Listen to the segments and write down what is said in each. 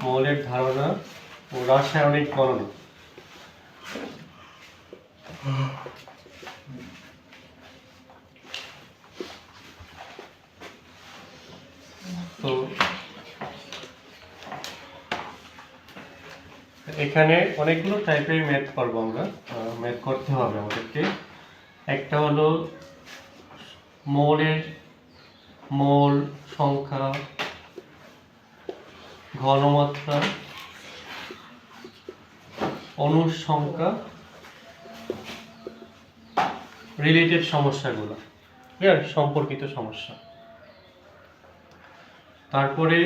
মৌলের ধারণা ও রাসায়নিক গণনা। তো এখানে অনেকগুলো টাইপের ম্যাথ করবো আমরা, ম্যাথ করতে হবে আমাদেরকে। একটা হলো মোল সংখ্যা, ঘনমাত্রা, অণুর সংখ্যা, রিলেটেড সমস্যাগুলো, ক্লিয়ার, সম্পর্কিত সমস্যা। তারপরে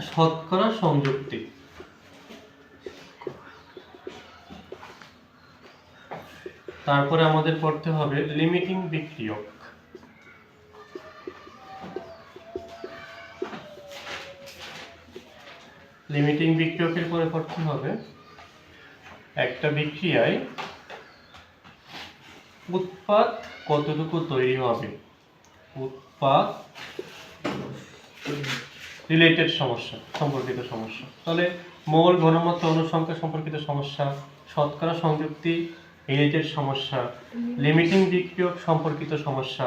শতকরা সংযুক্তি, তারপরে আমাদের পড়তে হবে লিমিটিং বিক্রিয়ক, লিমিটিং বিক্রিয়কের পরে পড়তে হবে একটা বিক্রিয়ায় উৎপাদ কতটুকু তৈরি হবে, উৎপাদ রিলেটেড সমস্যা, সম্পর্কিত সমস্যা। তাহলে মোল, ঘনমাত্রা, অণু সংখ্যা সম্পর্কিত সমস্যা, শতকরা সংযুক্তি রিলেটেড সমস্যা, লিমিটিং বিক্রিয়ক সম্পর্কিত সমস্যা,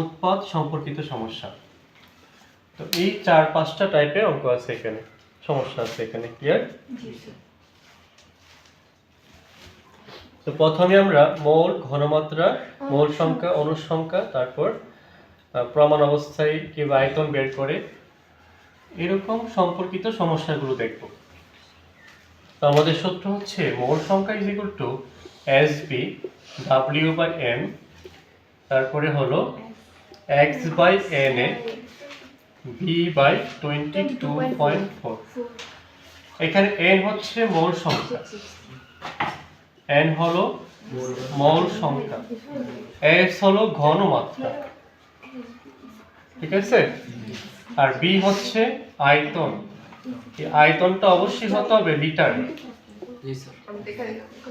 উৎপাদ সম্পর্কিত সমস্যা। তো এই 4-5টা টাইপের অঙ্ক আছে এখানে, সমস্যা আছে এখানে, ক্লিয়ার? তো প্রথমে আমরা মোল, ঘনমাত্রা, মোল সংখ্যা, অণু সংখ্যা, তারপর প্রমাণ অবস্থায় কিংবা আয়তন বের করে এরকম সম্পর্কিত সমস্যাগুলো দেখব। তো আমাদের সূত্র হচ্ছে মোল সংখ্যা is equal to SB W/m, তারপরে হলো x/na B/22.4। এখানে n হচ্ছে মোল সংখ্যা, n হলো মোল সংখ্যা, s হলো ঘনমাত্রা, ঠিক আছে? আর b হচ্ছে আয়তন। এই আয়তনটা অবশ্যই হতে হবে লিটার।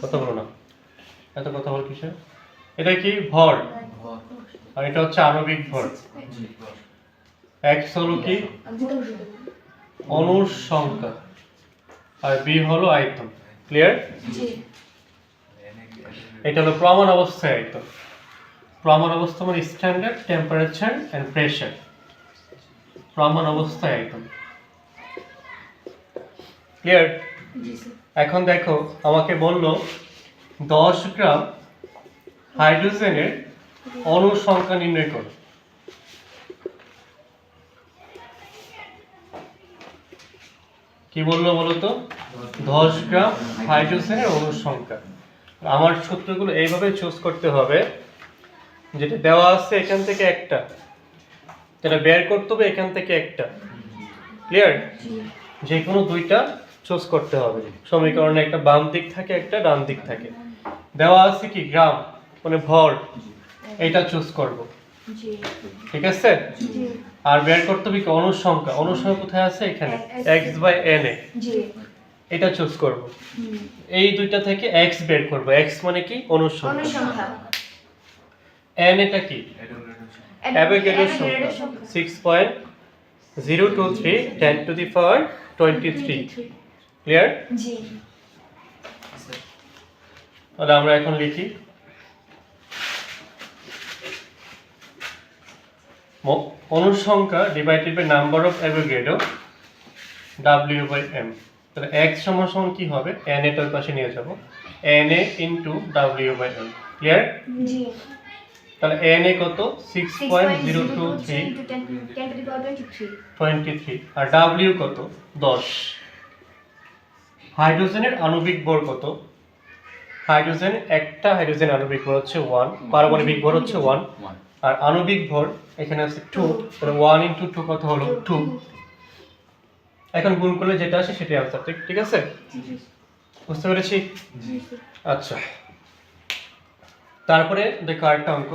কথা বলো না, এত কথা বল কিসে? এটা কি ভর, আর এটা হচ্ছে আণবিক ভর। x হলো কি অণুর সংখ্যা, আর b হলো আয়তন, ক্লিয়ার? এটা হলো প্রমাণ অবস্থায় আয়তন। প্রমাণ অবস্থা মানে স্ট্যান্ডার্ড টেম্পারেচার এন্ড প্রেসার, প্রমাণ অবস্থায় আয়তন, ক্লিয়ার? এখন দেখো আমাকে বলল 10 গ্রাম হাইড্রোজেনের অণুর সংখ্যা নির্ণয় করো। কি বললো বলো তো? 10 গ্রাম হাইড্রোজেনের অণুর সংখ্যা। আমার সূত্রগুলো এইভাবে চুজ করতে হবে, যেটা দেওয়া আছে এখান থেকে একটা, যেটা বের করতে হবে এখান থেকে একটা, ক্লিয়ার? যে কোনো দুইটা চুজ করতে হবে। সমীকরণে একটা বাম দিক থাকে, একটা ডান দিক থাকে। দেওয়া আছে কি গ্রাম মানে ভর, এটা চুজ করব, ঠিক আছে? আর বের করতে হবে কি অণুর সংখ্যা, অণুর সংখ্যা কোথায় আছে? এখানে x/na, এটা চুজ করব। এই দুইটা থেকে x বের করব, x মানে কি অণুর সংখ্যা, n এটা কি অ্যাভোগাড্রোর সংখ্যা 6.023 10⁻23, ক্লিয়ার? জি। তাহলে আমরা এখন লিখি অণুর সংখ্যা divided by number of Avogadro W/m। তাহলে x সমান কি হবে? n এর পাশে নিয়ে যাব, na ইনটু W/m, ক্লিয়ার? জি। তাহলে na কত? 6.023 10⁻23 আর w কত? 10। হাইড্রোজেনের আণবিক ভর কত? হাইড্রোজেন, একটা হাইড্রোজেন আণবিক ভর হচ্ছে 1, পারমাণবিক ভর হচ্ছে 1, আর আণবিক ভর এখানে আছে 2, তাহলে 1 * 2 কত হলো? 2। এখন গুণ করলে যেটা আসে সেটাই आंसर, ঠিক আছে? বুঝতে পেরেছি? জি। আচ্ছা, তারপরে দেখো আরেকটা অঙ্ক।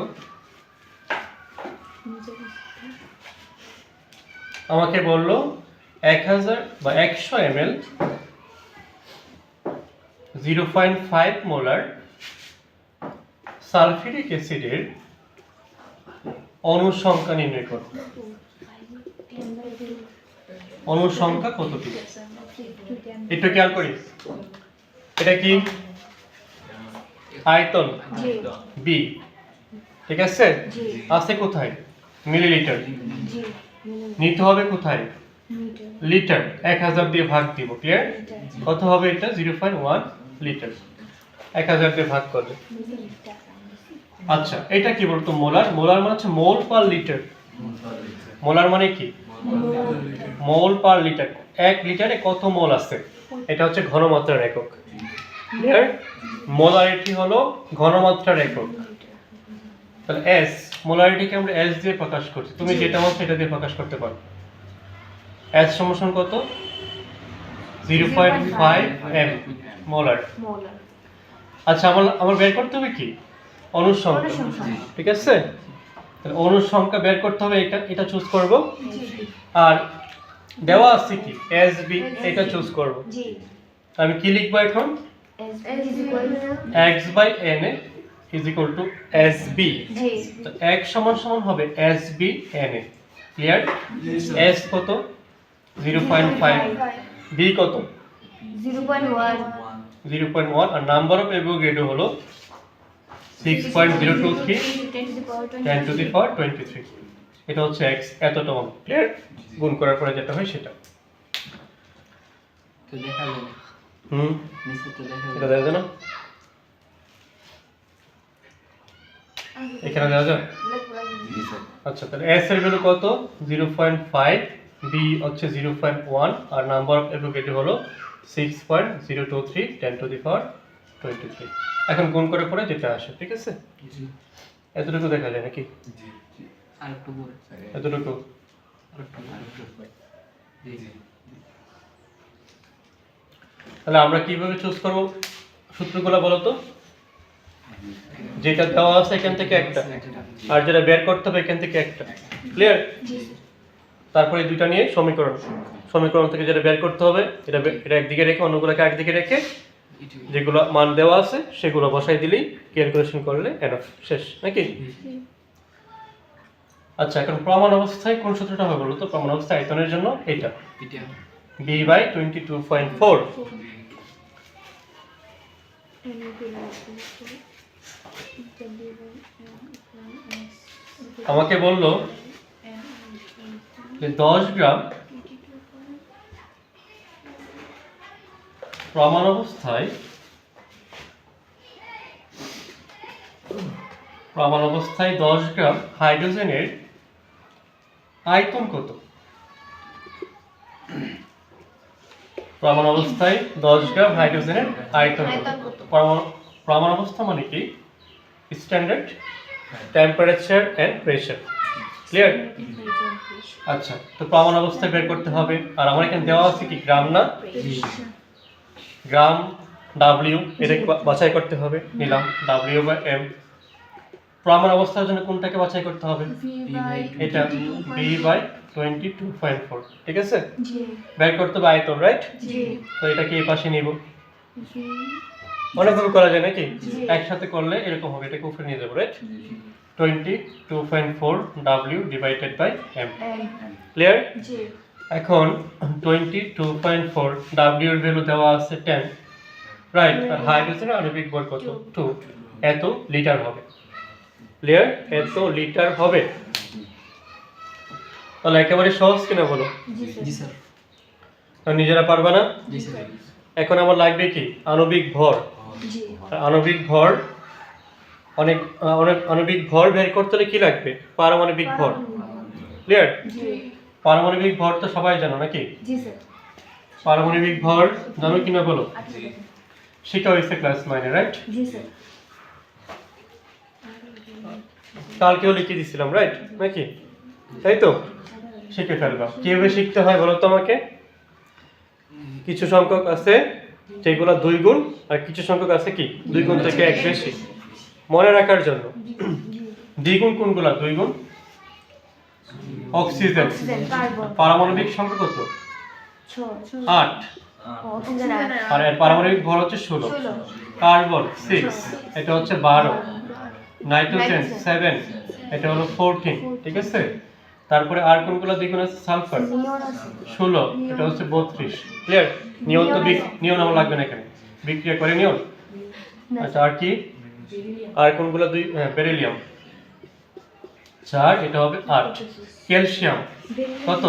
আমাকে বলল 1000 বা 100 ml 0.5 মোলার সালফিউরিক অ্যাসিডের অণুর সংখ্যা নির্ণয় করো। অণুর সংখ্যা কতটি? একটু খেয়াল করি, এটা কি আয়তন বি, ঠিক আছে? আছে কোথায়? মিলিলিটার। নিতে হবে কোথায়? লিটার। 1000 দিয়ে ভাগ দিব, ক্লিয়ার? কত হবে এটা? 0.1 লিটার। 1000 দিয়ে ভাগ করলে। আচ্ছা, এটা কি বলতো? মোলার। মোলার মানে হচ্ছে মোল পার লিটার। মোলার মানে কি? মোল পার লিটার। 1 লিটারে কত মোল আছে, এটা হচ্ছে ঘনমাত্রার একক। ক্লিয়ার? মোলারিটি হলো ঘনমাত্রার একক। তাহলে এস, মোলারিটিকে আমরা এস দিয়ে প্রকাশ করছি। তুমি যেটা বলছো সেটা দিয়ে প্রকাশ করতে পারো। এস সমান কত? 0.5 m মোলার। আচ্ছা, আমার বের করতে হবে কি? অণুর সংখ্যা, ঠিক আছে? তাহলে অণুর সংখ্যা বের করতে হবে, এটা চুজ করব। আর দেওয়া আছে কি? SB, এটা চুজ করব। আমি কি লিখব এখন? x/n = SB। তো x সমান হবে SB/n। ক্লিয়ার? S কত? 0.5। B কত? 0.1। আর নাম্বার অফ অ্যাভোগাড্রো হলো 6.023 10⁻23। এটা হচ্ছে x, এতটা অণু। ক্লিয়ার? গুণ করার পরে যেটা হয় সেটা। তো দেখা যাবে। নিচে তো দেখা এটা দেখা যায় না? এখানে দেখা যায়? আচ্ছা, তাহলে s এর ভ্যালু কত? 0.5, b হচ্ছে 0.1, আর নাম্বার অফ অ্যাভোগাড্রো হলো 6.023 10⁻23। এখন গুণ করার পরে যেটা আসে, ঠিক আছে? এতটুকু দেখা যায় নাকি? আরেকটু বড়। এতটুকু। তাহলে আমরা কিভাবে চুজ করব? সূত্রগুলো বলো তো। যেটা দেওয়া আছে এখান থেকে একটা, আর যেটা বের করতে হবে এখান থেকে একটা। ক্লিয়ার? তারপরে এই দুইটা নিয়ে সমীকরণ থেকে যেটা বের করতে হবে এটা একদিকে রেখে অন্যগুলোকে একদিকে রেখে যেগুলো মান দেওয়া আছে সেগুলো বসাই দিলেই ক্যালকুলেশন করলে এনাফ, শেষ নাকি? আচ্ছা, এখন প্রমাণ অবস্থায় কোন সূত্রটা হবে বলো তো? প্রমাণ অবস্থায় আয়তনের জন্য এটা B/22.4। আমাকে বললো যে 10 গ্রাম প্রমাণ অবস্থায় প্রমাণ অবস্থায় 10 গ্রাম হাইড্রোজেনের আয়তন কত? প্রমাণ অবস্থায় 10 গ্রাম হাইড্রোজেনের আয়তন কত? প্রমাণ অবস্থা মানে কি? Standard temperature and pressure. Clear? আচ্ছা, তো প্রমাণ অবস্থায় বের করতে হবে। আর আমার এখানে দেওয়া আছে কি? গ্রাম না গ্রাম, W, এটাকে বাছাই করতে হবে। নিলাম W/m। প্রমাণ অবস্থার জন্য কোনটাকে বাছাই করতে হবে? এটা B/22.4, ঠিক আছে? বের করতে হবে আয়তন, রাইট? তো এটাকে এই পাশে নিব। অনেকভাবে করা যায় নাকি? একসাথে করলে এরকম হবে, এটাকে উপরে নিয়ে যাবো, রাইট? 22.4 W/m। ক্লিয়ার? এখন 22.4 W এর ভ্যালু দেওয়া আছে 10, রাইট? আর হাইড্রোজেনের আণবিক ভর কত? 2। এত লিটার হবে। ক্লিয়ার? এত লিটার হবে। তাহলে একেবারে সহজ কিনা বলো? জি স্যার। তো নিজেরা পারবে না? জি স্যার। এখন আমার লাগবে কি? আণবিক ভর। আণবিক ভর আণবিক ভর বের করতে হলে কি লাগবে? পারমাণবিক ভর। ক্লিয়ার? পারমাণবিক ভর তো সবাই জানো নাকি? পারমাণবিক ভর জানো কিনা বলো? শিখা হয়েছে ক্লাস 9-এ, রাইট? কালকেও লিখে দিছিলাম, রাইট নাকি? তাই তো? শিখে ফেলবা। কিভাবে শিখতে হয় বলো তোমাকে? কিছু সংখ্যক আছে যেগুলো 2 গুণ, আর কিছু সংখ্যক আছে কি 2 গুণ থেকে 1 বেশি। মনে রাখার জন্য দ্বিগুণ কোনগুলা? 2 গুণ। অক্সিজেন। পারমাণবিক সংখ্যা কত? 8। আর এর পারমাণবিক ভর হচ্ছে 16। কার্বন 6, এটা হচ্ছে 12। নাইট্রোজেন 7, এটা হলো 14, ঠিক আছে। তারপরে আর কোনগুলো দ্বিগুণ আছে? সালফার 16, এটা হচ্ছে 32, ক্লিয়ার। নিয়ন তো নিয়ন আমার লাগবে না এখানে, বিক্রিয়া করে নিয়ন। আচ্ছা আর কি, আর কোনগুলো? দুই, বেরিলিয়াম 4, এটা হবে 8। ক্যালসিয়াম কত?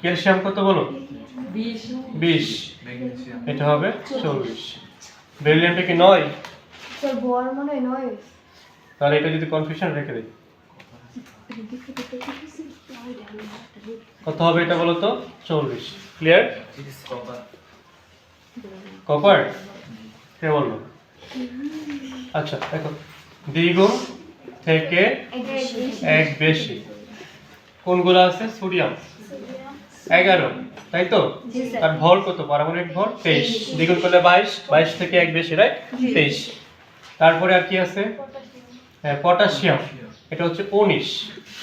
ক্যালসিয়াম কত বলো? 20, এটা হবে 24। বেরিলিয়ামটা কি 9? স্যার বর মনে হয় নয়। তাহলে এটা যদি কনফিউশন রেখে দিই, কত হবে এটা বলো তো? 40, ক্লিয়ার। কপার কে বললো? আচ্ছা দেখো, দ্বিগুণ থেকে এক বেশি কোনগুলো আছে? সোডিয়াম 11, তাই তো। জি স্যার। আর ভর কত? পারমাণবিক ভর 23, দ্বিগুণ করলে 22, 22 থেকে এক বেশি, রাইট, 23। তারপরে আর কি আছে? হ্যাঁ, পটাশিয়াম, এটা হচ্ছে 19,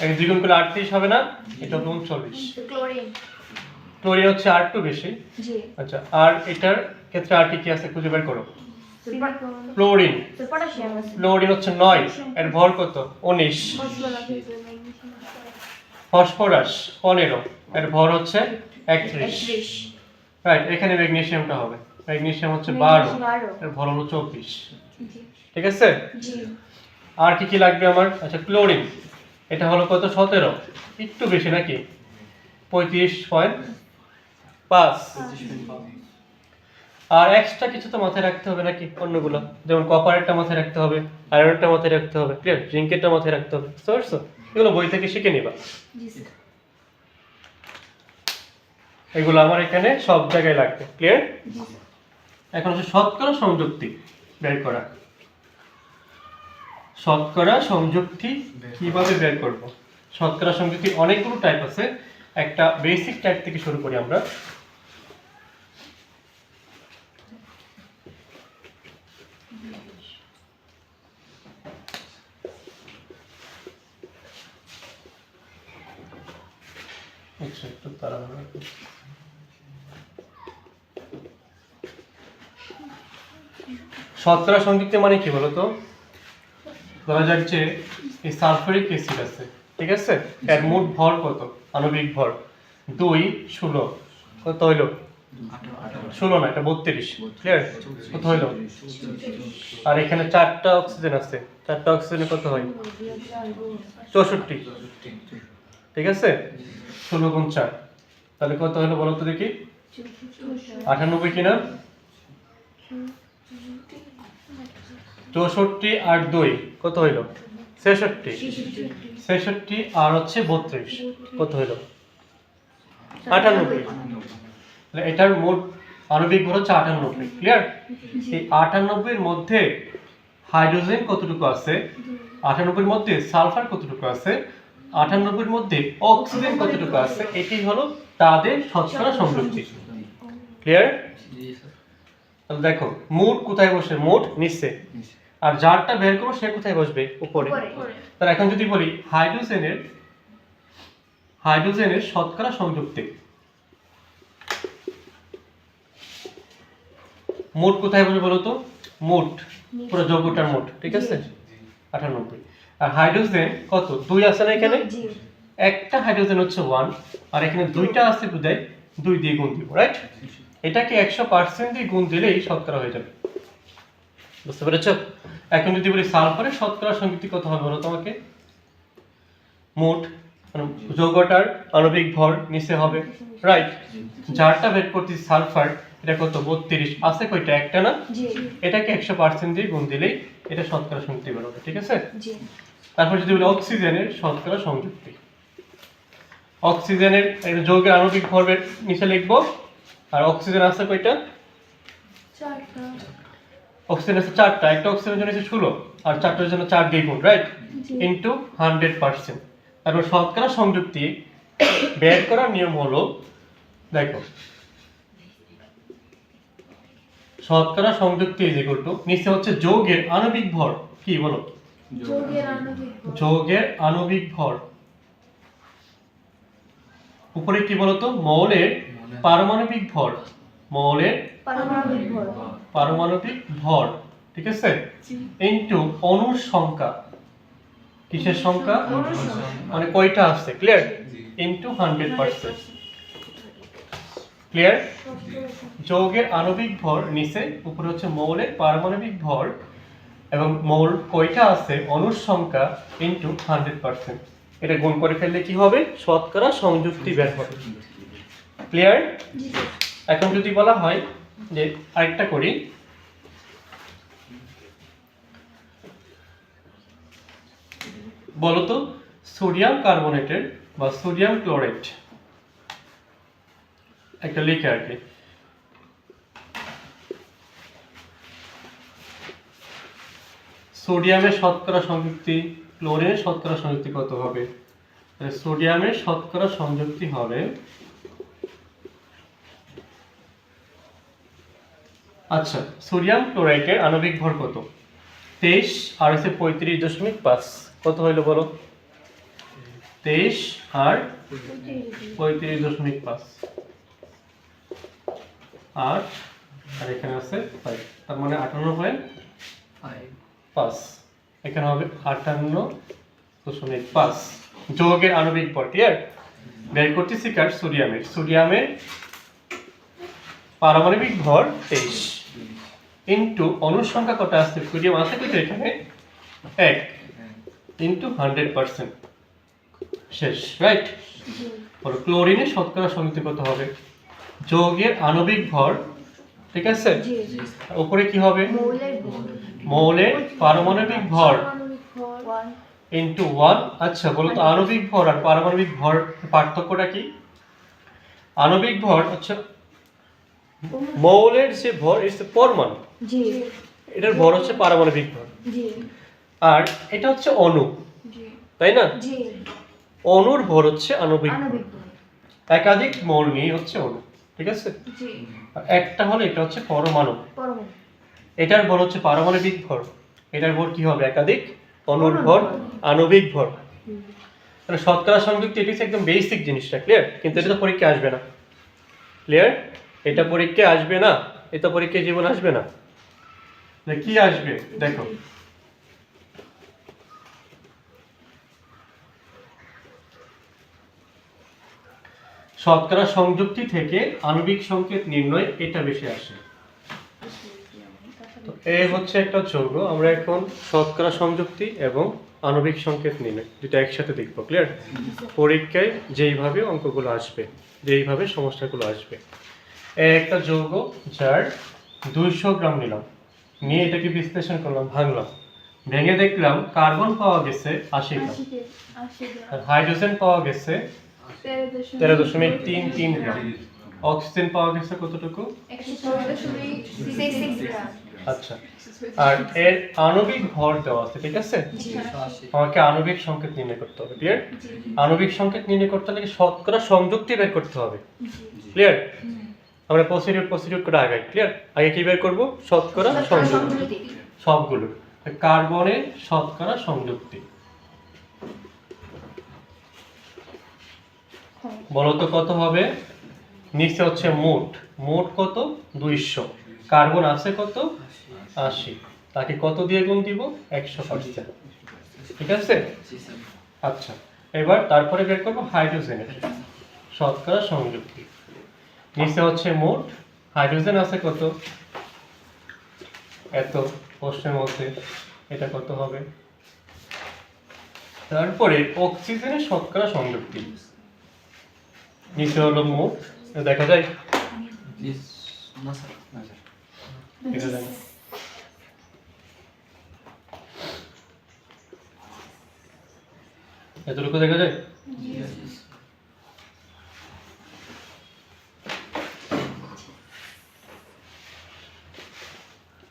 এক দ্বিগুণ করলে 38 হবে না, এটা হলো 39। ক্লোরিন। ক্লোরিন হচ্ছে আর একটু বেশি। জি। আচ্ছা, আর এটার ক্ষেত্রে আর কি কি আছে খুঁজে বের করো। সিলিকন। ক্লোরিন, পটাশিয়াম আছে। ক্লোরিন হচ্ছে 9, এর ভর কত? 19। ফসফরাস 15, এর ভর হচ্ছে 31, রাইট। এখানে ম্যাগনেসিয়ামটা হবে, ম্যাগনেসিয়াম হচ্ছে 12, এর ভর হলো 24, ঠিক আছে। জি। আর কি কি লাগবে আমার? আচ্ছা ক্লোরিন, এটা হলো কত? 17, একটু বেশি নাকি, 35.5। আর এক্সট্রা কিছু তো মাথায় রাখতে হবে নাকি অন্যগুলো, যেমন কপারেরটা মাথায় রাখতে হবে, আয়রনটা মাথায় রাখতে হবে, ক্লিয়ার, জিঙ্কেরটা মাথায় রাখতে হবে, বুঝতে পারছো? এগুলো বই থেকে শিখে নিবা। জি স্যার। এগুলো আমার এখানে সব জায়গায় লাগবে, ক্লিয়ার। জি স্যার। এখন হচ্ছে শতকরা সংযুক্তি বের করা। শতকরা সংযুক্তি কিভাবে বের করব? শতকরা সংযুক্তি অনেকগুলো টাইপ আছে, একটা বেসিক টাইপ থেকে শুরু করি আমরা। আচ্ছা একটু তাড়াহুড়ো করো। শতকরা সংযুক্তি মানে কি বলতো? ধরা যাক যে এই সালফারিক অ্যাসিড আছে, ঠিক আছে, এর মোট ভর কত? আণবিক ভর 2, 16, কত হইলো? 16 না, এটা 32, ক্লিয়ার। কত হইলো? আর এখানে 4টা অক্সিজেন আছে, 4টা অক্সিজেনে কত হয়? 64, ঠিক আছে। 16 গুণ 4, তাহলে কত হলো বলো তো দেখি? 98 কিনা? 64 আর 2 কত হইল? 66, 66 আর হচ্ছে 32 কত হইল? 98। তাহলে এটার মোট আণবিক ভর হচ্ছে 98, ক্লিয়ার। এই 98 এর মধ্যে হাইড্রোজেন কতটুকু আছে, 98 এর মধ্যে সালফার কতটুকু আছে, 98 এর মধ্যে অক্সিজেন কতটুকু আছে, এটাই হলো তাদের শতকরা সংযুক্তি, ক্লিয়ার। তাহলে দেখো মোট কোথায় বসে? মোট নিচে, আর যারটা বের করবো সে কোথায় বসবে? উপরে। তাহলে এখন যদি বলি হাইড্রোজেনের শতকরা সংযুক্তি, মোট কোথায় বসবে বলো তো? মোট পুরো যৌগটার মোট, ঠিক আছে, 98। আর হাইড্রোজেন কত? 2 আছে না এখানে, একটা হাইড্রোজেন হচ্ছে 1, আর এখানে 2টা আছে বুঝাই 2 দিয়ে গুণ দিব, রাইট। এটাকে 100% দিয়ে গুণ দিলেই শতকরা হয়ে যাবে, বুঝতে পেরেছো? এখন যদি বলি সালফারের শতকরা সংযুক্তি কত হবে বলো তোমাকে? মোট মানে যৌগটার আণবিক ভর নিচে হবে, রাইট। যারটা বের করতেছি সালফার, এটা কত? 32, আছে কয়টা? একটা না, এটাকে 100% দিয়ে গুণ দিলেই এটা শতকরা সংযুক্তি বের হবে, ঠিক আছে। তারপর যদি বলি অক্সিজেনের শতকরা সংযুক্তি, অক্সিজেনের যৌগের আণবিক ভরের নিচে লিখবো, আর অক্সিজেন আছে কয়টা? অক্সিজেন আছে 4টা, একটা অক্সিজেনের জন্য আছে 16, আর 4টার জন্য 4 দিয়ে গুণ, রাইট, ইনটু 100%। তারপর শতকরা সংযুক্তি বের করার নিয়ম হলো, দেখো শতকরা সংযুক্তি ইজ ইকুয়াল টু, নিচে হচ্ছে যৌগের আণবিক ভর, কি বলো? যৌগের আণবিক ভর, উপরে কি বলতো? মৌলের পারমাণবিক ভর, মৌলের পারমাণবিক ভর, ঠিক আছে, ইনটু অণুর সংখ্যা, কিসের সংখ্যা মানে কয়টা আছে, ক্লিয়ার, ইনটু 100%, ক্লিয়ার। যৌগের আণবিক ভর নিচে, উপরে হচ্ছে মৌলের পারমাণবিক ভর এবং মৌল কয়টা আছে অণুর সংখ্যা ইনটু 100%। এটা গুণ করে ফেললে কি হবে, শতকরা সংযুক্তি বের হবে, ক্লিয়ার। এখন যদি বলা হয় যে আরেকটা করি, বলতো সোডিয়াম কার্বনেটের বা সোডিয়াম ক্লোরাইড একটা লিখে আর কি, সোডিয়ামের শতকরা সংযুক্তি, ক্লোরিনের শতকরা সংযুক্তি কত হবে? সোডিয়ামের শতকরা সংযুক্তি হবে, আচ্ছা সোডিয়াম ক্লোরাইডের আণবিক ভর কত? 23 আর হচ্ছে 35.5, কত হইলো বলো? 23 আর 35.5 আর আর এখানে আছে 5, তার মানে 58.5, এখানে হবে 58.5 যৌগের আণবিক ভর, ক্লিয়ার। বের করতেছি কার, সোডিয়ামের পারমাণবিক ভর 23 ইনটু অণুর সংখ্যা কত আছে, সোডিয়াম আছে কিন্তু এখানে 1 ইনটু 100%, শেষ, রাইট। বলো ক্লোরিনের শতকরা সংযুক্তি কত হবে? যৌগের আণবিক ভর, ঠিক আছে, উপরে কি হবে, মৌলের পারমাণবিক ভর ইনটু 1। আচ্ছা বলো তো আণবিক ভর আর পারমাণবিক ভর পার্থক্যটা কি? আণবিক ভর হচ্ছে মৌলের যে ভর হচ্ছে পরমাণু, এটার ভর হচ্ছে পারমাণবিক ভর, আর এটা হচ্ছে অণু, তাই না? অণুর ভর হচ্ছে আণবিক ভর, একাধিক মৌল নিয়ে হচ্ছে অণু, ঠিক আছে। আর একটা হলো এটা হচ্ছে পরমাণু, এটার ভর হচ্ছে পারমাণবিক ভর, এটার ভর কি হবে, একাধিক অণুর ভর আণবিক ভর। মানে শতকরা সংযুক্তি এটি হচ্ছে একদম বেসিক জিনিসটা, ক্লিয়ার। কিন্তু এটা তো পরীক্ষায় আসবে না, ক্লিয়ার, এটা পরীক্ষায় আসবে না, এটা পরীক্ষায় জীবন আসবে না, কি আসবে দেখো, শতকরা সংযুক্তি থেকে আণবিক সংকেত নির্ণয়, এটা বেশি আসে। তো এই হচ্ছে একটা যৌগ, আমরা এখন শতকরা সংযুক্তি এবং আণবিক সংকেত নির্ণয় দুটো একসাথে দেখবো, ক্লিয়ার। পরীক্ষায় যেইভাবে অঙ্কগুলো আসবে, যেইভাবে সমস্যাগুলো আসবে, একটা যৌগ যার 200 গ্রাম নিলাম, নিয়ে এটাকে বিশ্লেষণ করলাম, ভাঙলাম, ভেঙে দেখলাম কার্বন পাওয়া গেছে 80 গ্রাম আর হাইড্রোজেন পাওয়া গেছে 13.33 গ্রাম, অক্সিজেন পাওয়া গেছে কতটুকু? আচ্ছা, আর এর আণবিক ভর দেওয়া আছে, ঠিক আছে। আমাকে আণবিক সংকেত নির্ণয় করতে হবে, ক্লিয়ার। আণবিক সংকেত নির্ণয় করতে হলে শতকরা সংযুক্তি বের করতে হবে, ক্লিয়ার। আমরা প্রসিডিউর করে আগাই, ক্লিয়ার। আগে কি বের করব, শতকরা সংযুক্তি সবগুলো, কার্বনের শতকরা সংযুক্তি, বলো তো কত হবে? নিচে হচ্ছে মোট কত, 200, কার্বন আছে কত, 80, তাকে কত দিয়ে গুণ দিব, 100%, ঠিক আছে। আচ্ছা এবার তারপরে বের করবো হাইড্রোজেনের শতকরা সংযুক্তি, নিচে হচ্ছে মোট, হাইড্রোজেন আছে কত, এত, প্রশ্নের মধ্যে এটা কত হবে। তারপরে অক্সিজেনের শতকরা সংযুক্তি, নিচে হলো মোট, দেখা যায়, দেখা যায় না। এতটুকু দেখা যায়,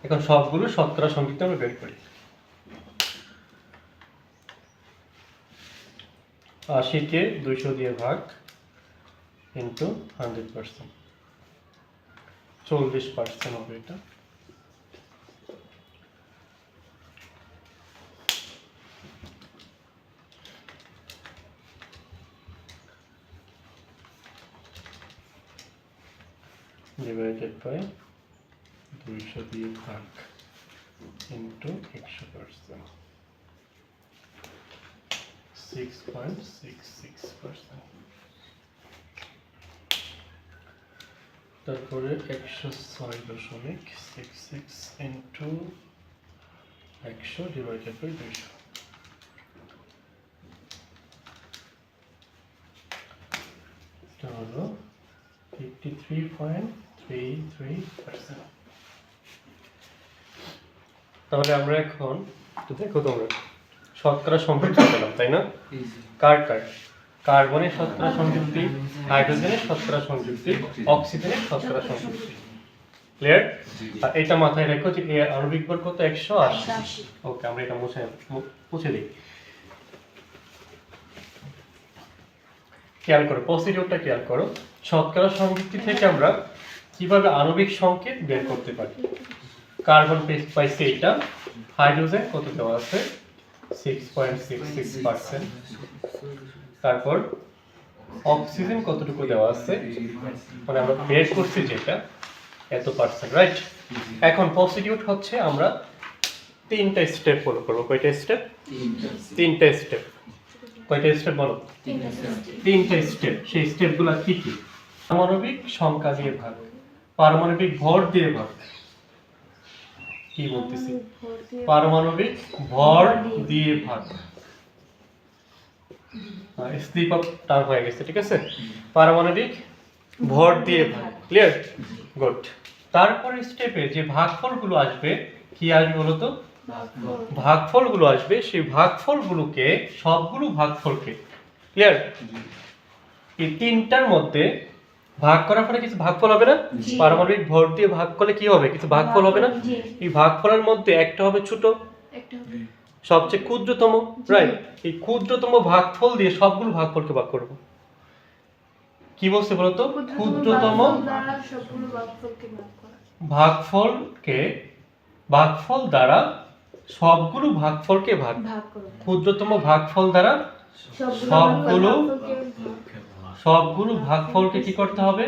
এখন সবগুলো শতকরা সংযুক্তি আমরা বের করি। 80-কে 200 দিয়ে ভাগ ইন্টু 100%, 40% হবে এটা। ডিভাইডেড বাই 200 দিয়ে ভাগ ইন্টু 100%। 6.66%। তারপরে 106.66 ইন্টু 100 ডিভাইডেড বাই 200। এটা হলো 53.33%। তাহলে আমরা এখন একটু দেখো তোমরা শতকরা সংযুক্তি পেলাম, তাই না? কার কার্বনের শতকরা সংযুক্তি, হাইড্রোজেনের শতকরা সংযুক্তি, অক্সিজেনের শতকরা সংযুক্তি। ক্লিয়ার? আর এটা মাথায় রেখো যে এর আণবিক ভর কত? 180। ওকে, আমরা এটা মুছে দিই। খেয়াল করো, প্রসিডিউরটা খেয়াল করো। শতকরা সংযুক্তি থেকে আমরা কিভাবে আণবিক সংকেত বের করতে পারি। কার্বন পাইছে এটা, হাইড্রোজেন কত দেওয়া আছে? 6.66%। তারপর অক্সিজেন কতটুকু দেওয়া আছে, মানে আমরা বের করছি যেটা এত পার্সেন্ট, রাইট? এখন প্রসিডিউর হচ্ছে আমরা তিনটা স্টেপ ফলো করবো। কয়টা স্টেপ? তিনটা স্টেপ। কয়টা স্টেপ বলো? তিনটা স্টেপ। সেই স্টেপগুলো কি কি? পারমাণবিক সংখ্যা দিয়ে ভাগ, পারমাণবিক ভর দিয়ে ভাগ। কি বলতেছি? পারমাণবিক ভর দিয়ে ভাগ। স্লিপ অফ টার্ম হয়ে গেছে, ঠিক আছে? পারমাণবিক ভর দিয়ে ভাগ। ক্লিয়ার? গুড। তারপরে স্টেপে যে ভাগফলগুলো আসবে, কি আসবে বলো তো? ভাগফলগুলো আসবে। সেই ভাগফলগুলোকে, সবগুলো ভাগফলকে, ক্লিয়ার, এই তিনটার মধ্যে ভাগ করার পরে কিছু ভাগফল হবে না? পারমাণবিক ভর দিয়ে ভাগ করলে কি হবে? কিছু ভাগফল হবে না? এই ভাগফলের মধ্যে একটা হবে ছোট, সবচেয়ে ক্ষুদ্রতম, রাইট? এই ক্ষুদ্রতম ভাগফল দিয়ে সবগুলো ভাগফলকে ভাগ করব। কি বলছে বলো তো? ক্ষুদ্রতম ভাগফলকে, ভাগফল দ্বারা সবগুলো ভাগফলকে ভাগ। ক্ষুদ্রতম ভাগফল দ্বারা সবগুলো ভাগফলকে কি করতে হবে?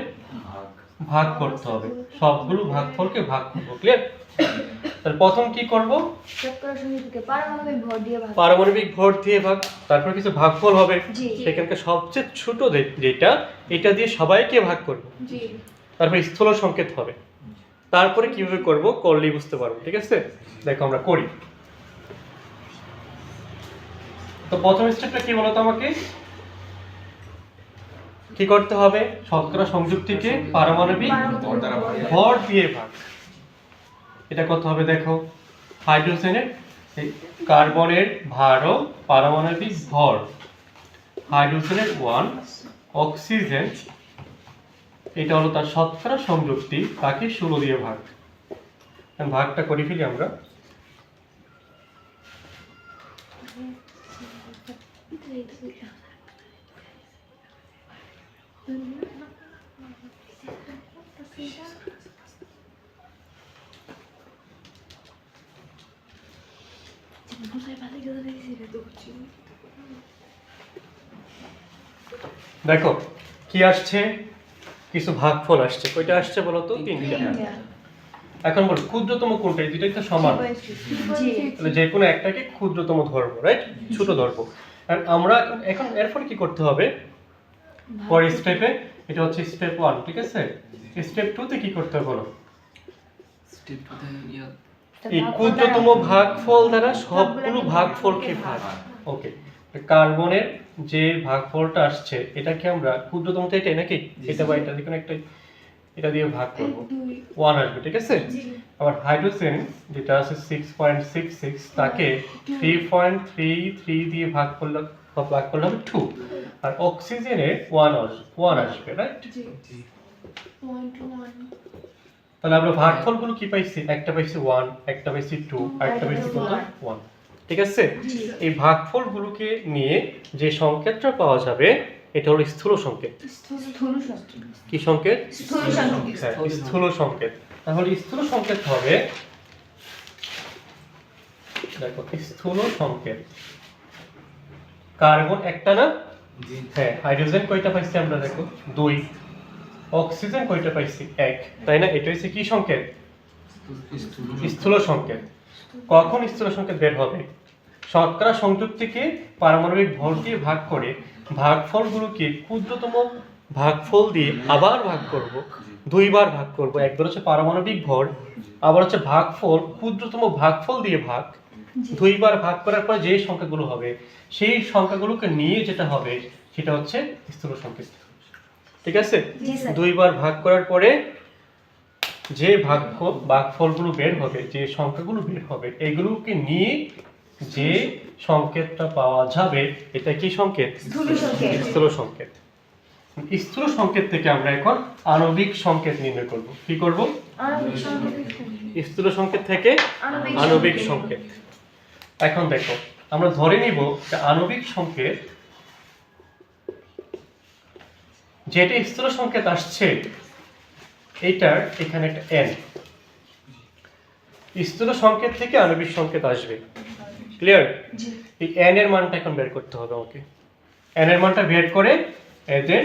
ভাগ করতে হবে। সবগুলো ভাগফলকে ভাগ করব। ক্লিয়ার? তাহলে প্রথম কি করব? পারমাণবিক ভর দিয়ে ভাগ। তারপর কিছু ভাগফল হবে, সেখানকার সবচেয়ে ছোট যেটা, এটা দিয়ে সবাইকে ভাগ করব। তারপর স্থূল সংকেত হবে। তারপরে কিভাবে করব করলেই বুঝতে পারবো, ঠিক আছে? দেখো আমরা করি। তো প্রথম স্টেপটা কি বলতো আমাকে? কি করতে হবে? শতকরা সংযুক্তিকে পারমাণবিক ভর দিয়ে ভাগ। এটা কত হবে দেখো? হাইড্রোজেনের, কার্বনের ভারও পারমাণবিক ভর, হাইড্রোজেনের 1, অক্সিজেন এটা হলো তার শতকরা সংযুক্তি, তাকে 16 দিয়ে ভাগ। ভাগটা করে ফেলি আমরা। দেখো কি আসছে? কিছু ভাগফল আসছে। কয়টা আসছে বলো তো? 3টা। এখন বল ক্ষুদ্রতম কোনটা? এই দুটোই তো সমান, তাহলে যে কোনো একটাকে ক্ষুদ্রতম ধরবো, রাইট? ছোট ধরবো। আর আমরা এখন এরপর কি করতে হবে? পরের স্টেপে, এটা হচ্ছে স্টেপ 1, ঠিক আছে? স্টেপ 2 তে কি করতে হবে বলো? স্টেপ 2 তে এই ক্ষুদ্রতম ভাগফল দ্বারা সবগুলো ভাগফলকে ভাগ। ওকে, কার্বনের যে ভাগফলটা আসছে এটাকে আমরা ক্ষুদ্রতম তো এটাই নাকি? এটা বা এটা যেকোনো একটা, এটা দিয়ে ভাগ করব, 1 আসবে, ঠিক আছে? আবার হাইড্রোজেন যেটা আছে 6.66, তাকে 3.33 দিয়ে ভাগ করলে হবে 2। আর অক্সিজেনে 1 আসবে, রাইট? তাহলে আমরা ভাগফলগুলো কি পাইছি? একটা পাইছি 1, একটা পাইছি 2, আর একটা পাইছি কত? 1, ঠিক আছে? এই ভাগফলগুলোকে নিয়ে যে সংকেতটা পাওয়া যাবে এটা হলো স্থূল সংকেত। কি সংকেত? হ্যাঁ, স্থূল সংকেত। তাহলে স্থূল সংকেত হবে, দেখো স্থূল সংকেত, কার্বন একটা না? হ্যাঁ। হাইড্রোজেন কয়টা পাইছি আমরা? দেখো 2। অক্সিজেন কয়টা পাইছি? 1, তাই না? এটা হচ্ছে কি সংকেত? স্থূল সংকেত। কখন স্থূল সংকেত বের হবে? শতকরা সংযুক্তিকে পারমাণবিক ভর দিয়ে ভাগ করে ভাগফলগুলোকে ক্ষুদ্রতম ভাগফল দিয়ে আবার ভাগ করব, দুইবার ভাগ করব। একবার হচ্ছে পারমাণবিক ভর, আবার হচ্ছে ভাগফল ক্ষুদ্রতম ভাগফল দিয়ে ভাগ, দুইবার ভাগ করার পর যে সংখ্যাগুলো হবে সেই সংখ্যাগুলোকে নিয়ে যেটা হবে সেটা হচ্ছে স্থূল সংকেত। ঠিক আছে, জি স্যার। দুইবার ভাগ করার পরে যে ভাগফলগুলো বের হবে, যে সংখ্যাগুলো বের হবে, এগুলোকে নিয়ে যে সংকেতটা পাওয়া যাবে এটা কি সংকেত? স্থূল সংকেত। স্থূল সংকেত। স্থূল সংকেত থেকে আমরা এখন আণবিক সংকেত নির্ণয় করব। কি করব? আণবিক সংকেত। স্থূল সংকেত থেকে আণবিক সংকেত। এখন দেখো, আমরা ধরে নিব যে আণবিক সংকেত যেটা স্থূল সংকেত আসছে এইটার এখানে একটা n, স্থূল সংকেত থেকে আণবিক সংকেত আসবে। ক্লিয়ার? জি। এই n এর মানটা এখন বের করতে হবে আমাকে। n এর মানটা বের করে এদের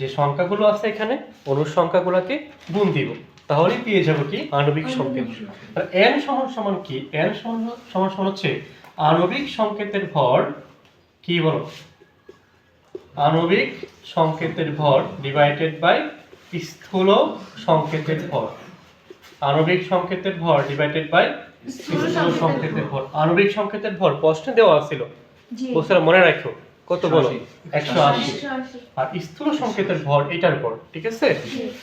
যে সংখ্যাগুলো আছে এখানে অনুর সংখ্যাগুলোকে গুণ দিব, তাহলেই পেয়ে যাব কি? আণবিক সংকেত। আর n সমান সমান কি? n সমান সমান হচ্ছে আণবিক সংকেতের ভর। কি বলো? আণবিক সংকেতের ভর ডিভাইডেড বাই স্থূল সংকেতের ভর। আণবিক সংকেতের ভর ডিভাইডেড বাই স্থূল সংকেতের ভর। আণবিক সংকেতের ভর প্রশ্নে দেওয়া ছিল, জি। বলছিলাম মনে রাখো কত বলো? 180। 180। আর স্থূল সংকেতের ভর এটার ভর। ঠিক আছে,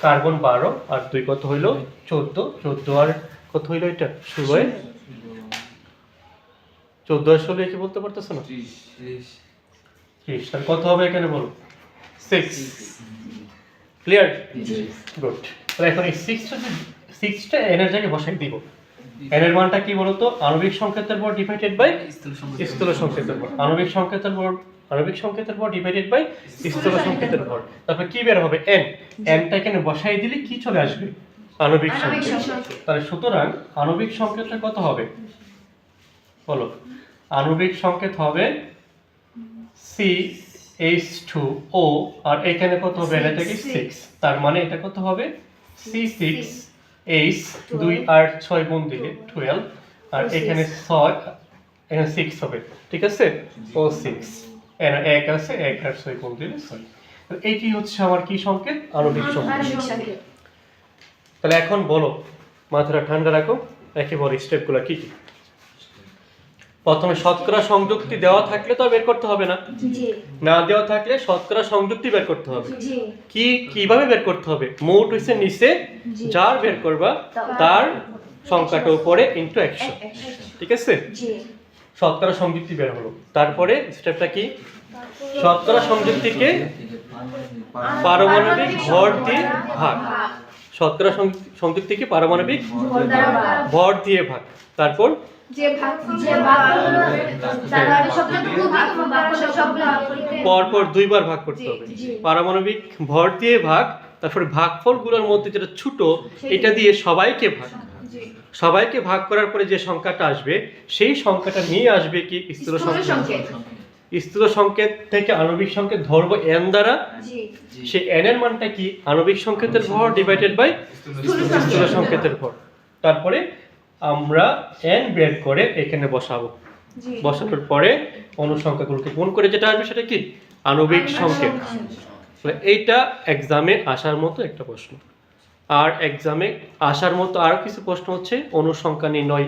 কার্বন 12 আর 2 কত হইলো? 14। 14 আর কত হইলো? এটা 16। 14 আর 16 কি বলতে পারতেছো না? 30। আর কত হবে এখানে বলো? 6। ক্লিয়ার? গুড। তাহলে এখন এই 6টা n এর জায়গায় বসাই দিব। n এর মানটা কি বলতো? আণবিক সংকেতের ভর ডিভাইডেড বাই স্থূল সংকেতের ভর। আণবিক সংকেতের ভর ডিভাইডেড বাই স্থূল সংকেতের ভর। তারপর কি বের হবে? n। nটা এখানে বসাই দিলে কি চলে আসবে? আণবিক সংকেত। তাহলে সুতরাং আণবিক সংকেতটা কত হবে বলো? আণবিক সংকেত হবে CH2O, আর এখানে কত হবে? এটা কি 6। তার মানে এটা কত হবে? C6H, 2 আর 6 গুণ দিলে 12, আর এখানে 6, এখানে 6 হবে। ঠিক আছে, O6। এর 1 আছে, 1 আর 6 গুণ দিলে 6। এইটি হচ্ছে আমার কি সংকেত? আণবিক সংকেত। আণবিক সংকেত। তাহলে এখন বলো, মাথাটা ঠান্ডা রাখো, একেবারে স্টেপগুলো কি কি। প্রথমে শতকরা সংযুক্তি দেওয়া থাকলে তো আর বের করতে হবে না, জি। না দেওয়া থাকলে শতকরা সংযুক্তি বের করতে হবে। জি। কিভাবে বের করতে হবে? মোট হইছে নিচে, যার বের করবা তার সংখ্যাটা উপরে ইনটু 100। ঠিক আছে, জি। শতকরা সংযুক্তি বের হলো। তারপরে স্টেপটা কি? শতকরা সংযুক্তিকে পারমাণবিক ভর দিয়ে ভাগ। শতকরা সংযুক্তিকে পারমাণবিক ভর দিয়ে ভাগ। তারপর যে ভাগফলগুলো তার সবচেয়ে ক্ষুদ্রতম ভাগফল সবগুলো ভাগ করতে পরপর দুইবার ভাগ করতে হবে। পারমাণবিক ভর দিয়ে ভাগ, তারপরে ভাগফলগুলোর মধ্যে যেটা ছোট এটা দিয়ে সবাইকে ভাগ। সবাইকে ভাগ করার পরে যে সংখ্যাটা আসবে সেই সংখ্যাটা নিয়ে আসবে কি? স্থূল সংকেত। স্থূল সংকেত থেকে আণবিক সংকেত ধরবো n দ্বারা। জি। সেই n এর মানটা কি? আণবিক সংকেতের ভর ডিভাইডেড বাই স্থূল সংকেতের ভর। তারপরে আমরা n বের করে এখানে বসাবো। জি। বসানোর পরে অনুসংখ্যাগুলোকে গুণ করে যেটা আসবে সেটা কি? আণবিক সংকেত। এইটা এক্সামে আসার মতো একটা প্রশ্ন। আর এক্সামে আসার মতো আরো কিছু প্রশ্ন হচ্ছে অনুসংখ্যা নির্ণয়,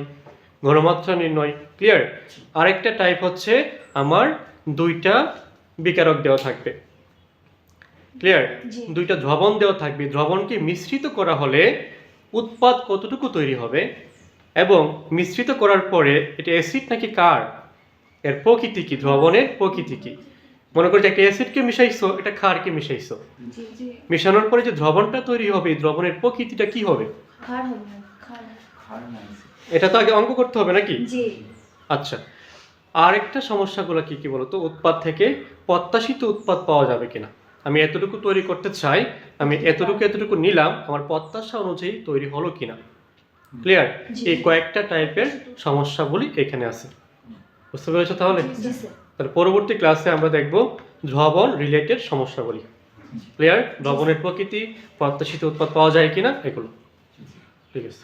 ঘনমাত্রা নির্ণয়। ক্লিয়ার? আরেকটা টাইপ হচ্ছে আমার দুইটা বিকারক দেওয়া থাকবে। ক্লিয়ার? দুইটা দ্রবণ দেওয়া থাকবে। দ্রবণকে মিশ্রিত করা হলে উৎপাদ কতটুকু তৈরি হবে, এবং মিশ্রিত করার পরে এটা অ্যাসিড নাকি কার, এর প্রকৃতি কি, দ্রবণের প্রকৃতি কি। মনে করো যে একটা অ্যাসিডকে মিশাইছো, এটা ক্ষারকে মিশাইছো, জি। মিশানোর পরে যে দ্রবণটা তৈরি হবে দ্রবণের প্রকৃতিটা কি হবে? খার হবে না, খার। এটা তো আগে অঙ্ক করতে হবে নাকি? জি। আচ্ছা, আরেকটা সমস্যাগুলো কি কি বলতো? উৎপাদ থেকে প্রত্যাশিত উৎপাদ পাওয়া যাবে কিনা। আমি এতটুকু তৈরি করতে চাই, আমি এতটুকু নিলাম, আমার প্রত্যাশা অনুযায়ী তৈরি হলো কিনা। ক্লিয়ার? এই কয়েকটা টাইপের সমস্যাগুলি এখানে আছে। বুঝতে পেরেছো তাহলে? জি স্যার। তাহলে পরবর্তী ক্লাসে আমরা দেখব দ্রবণ রিলেটেড সমস্যাগুলি। ক্লিয়ার? দ্রবণের প্রকৃতি, প্রত্যাশিত উৎপাদ পাওয়া যায় কিনা, এগুলো। ঠিক আছে।